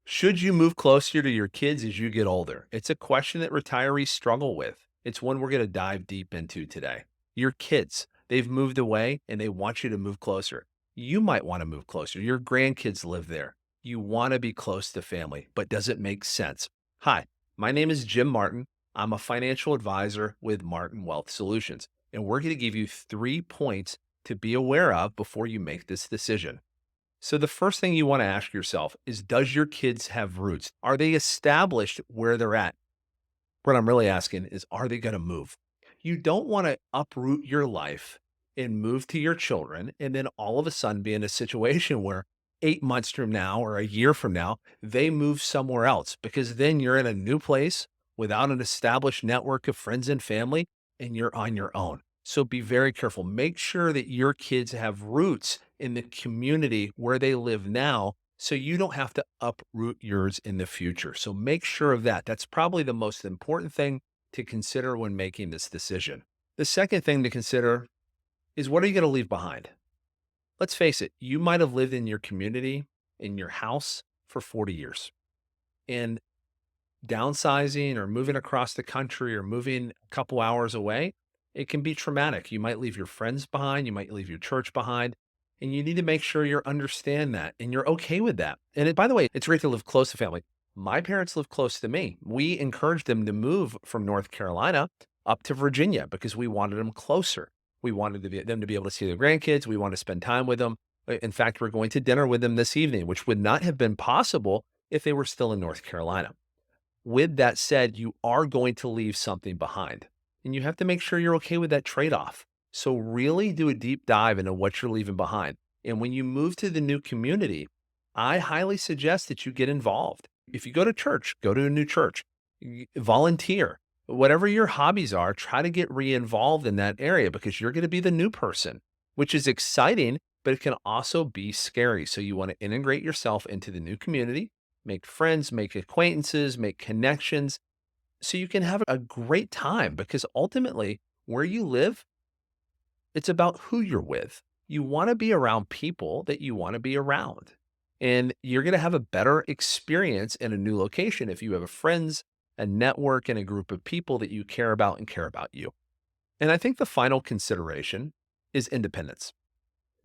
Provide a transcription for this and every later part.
Should you move closer to your kids as you get older? It's a question that retirees struggle with. It's one we're going to dive deep into today. Your kids, they've moved away and they want you to move closer. You might want to move closer. Your grandkids live there. You want to be close to family, but does it make sense? Hi, my name is Jim Martin. I'm a financial advisor with Martin Wealth Solutions, and we're going to give you 3 points to be aware of before you make this decision. So the first thing you want to ask yourself is, does your kids have roots? Are they established where they're at? What I'm really asking is, are they going to move? You don't want to uproot your life and move to your children and then all of a sudden be in a situation where 8 months from now or a year from now, they move somewhere else, because then you're in a new place without an established network of friends and family and you're on your own. So be very careful. Make sure that your kids have roots in the community where they live now so you don't have to uproot yours in the future. So make sure of that. That's probably the most important thing to consider when making this decision. The second thing to consider is, what are you going to leave behind? Let's face it, you might have lived in your community, in your house for 40 years. And downsizing or moving across the country or moving a couple hours away, it can be traumatic. You might leave your friends behind, you might leave your church behind, and you need to make sure you understand that and you're okay with that. And by the way, it's great to live close to family. My parents live close to me. We encouraged them to move from North Carolina up to Virginia because we wanted them closer. We wanted them to be able to see their grandkids. We want to spend time with them. In fact, we're going to dinner with them this evening, which would not have been possible if they were still in North Carolina. With that said, you are going to leave something behind, and you have to make sure you're okay with that trade-off. So really do a deep dive into what you're leaving behind. And when you move to the new community, I highly suggest that you get involved. If you go to church, go to a new church, volunteer, whatever your hobbies are, try to get re-involved in that area, because you're going to be the new person, which is exciting, but it can also be scary. So you want to integrate yourself into the new community, make friends, make acquaintances, make connections, so you can have a great time, because ultimately where you live, it's about who you're with. You want to be around people that you want to be around. And you're going to have a better experience in a new location if you have friends, a network, and a group of people that you care about and care about you. And I think the final consideration is independence.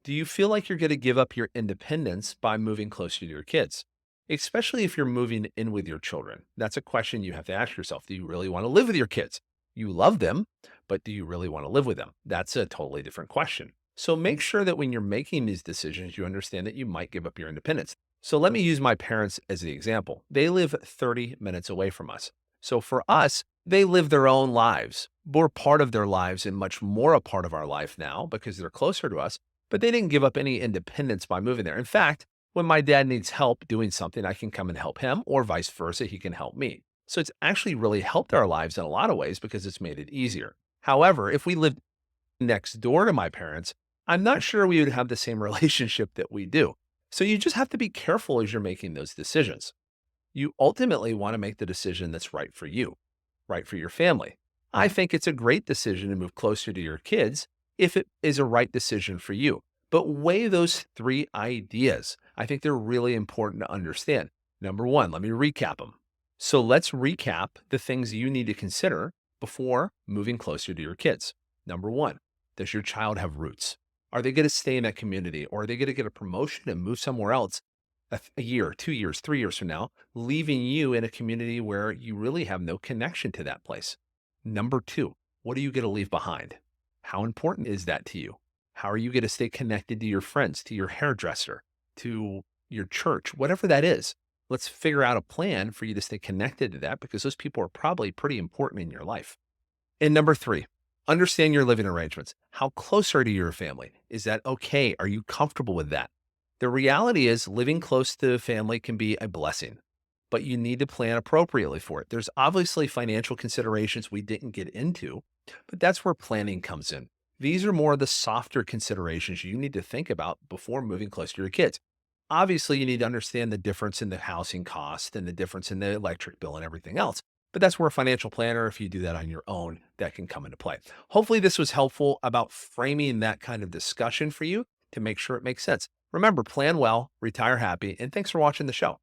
Do you feel like you're going to give up your independence by moving closer to your kids? Especially if you're moving in with your children. That's a question you have to ask yourself. Do you really want to live with your kids? You love them, but do you really want to live with them? That's a totally different question. So make sure that when you're making these decisions, you understand that you might give up your independence. So let me use my parents as the example. They live 30 minutes away from us. So for us, they live their own lives. We're part of their lives and much more a part of our life now because they're closer to us, but they didn't give up any independence by moving there. In fact, when my dad needs help doing something, I can come and help him, or vice versa, he can help me. So it's actually really helped our lives in a lot of ways because it's made it easier. However, if we lived next door to my parents, I'm not sure we would have the same relationship that we do. So you just have to be careful as you're making those decisions. You ultimately want to make the decision that's right for you, right for your family. I think it's a great decision to move closer to your kids if it is a right decision for you. But weigh those 3 ideas. I think they're really important to understand. Number one, let me recap them. So let's recap the things you need to consider before moving closer to your kids. Number one, does your child have roots? Are they going to stay in that community, or are they going to get a promotion and move somewhere else a year, 2 years, 3 years from now, leaving you in a community where you really have no connection to that place? Number two, what are you going to leave behind? How important is that to you? How are you going to stay connected to your friends, to your hairdresser, to your church, whatever that is? Let's figure out a plan for you to stay connected to that, because those people are probably pretty important in your life. And number three, understand your living arrangements. How close are you to your family? Is that okay? Are you comfortable with that? The reality is, living close to family can be a blessing, but you need to plan appropriately for it. There's obviously financial considerations we didn't get into, but that's where planning comes in. These are more of the softer considerations you need to think about before moving close to your kids. Obviously, you need to understand the difference in the housing cost and the difference in the electric bill and everything else. But that's where a financial planner, if you do that on your own, that can come into play. Hopefully, this was helpful about framing that kind of discussion for you to make sure it makes sense. Remember, plan well, retire happy, and thanks for watching the show.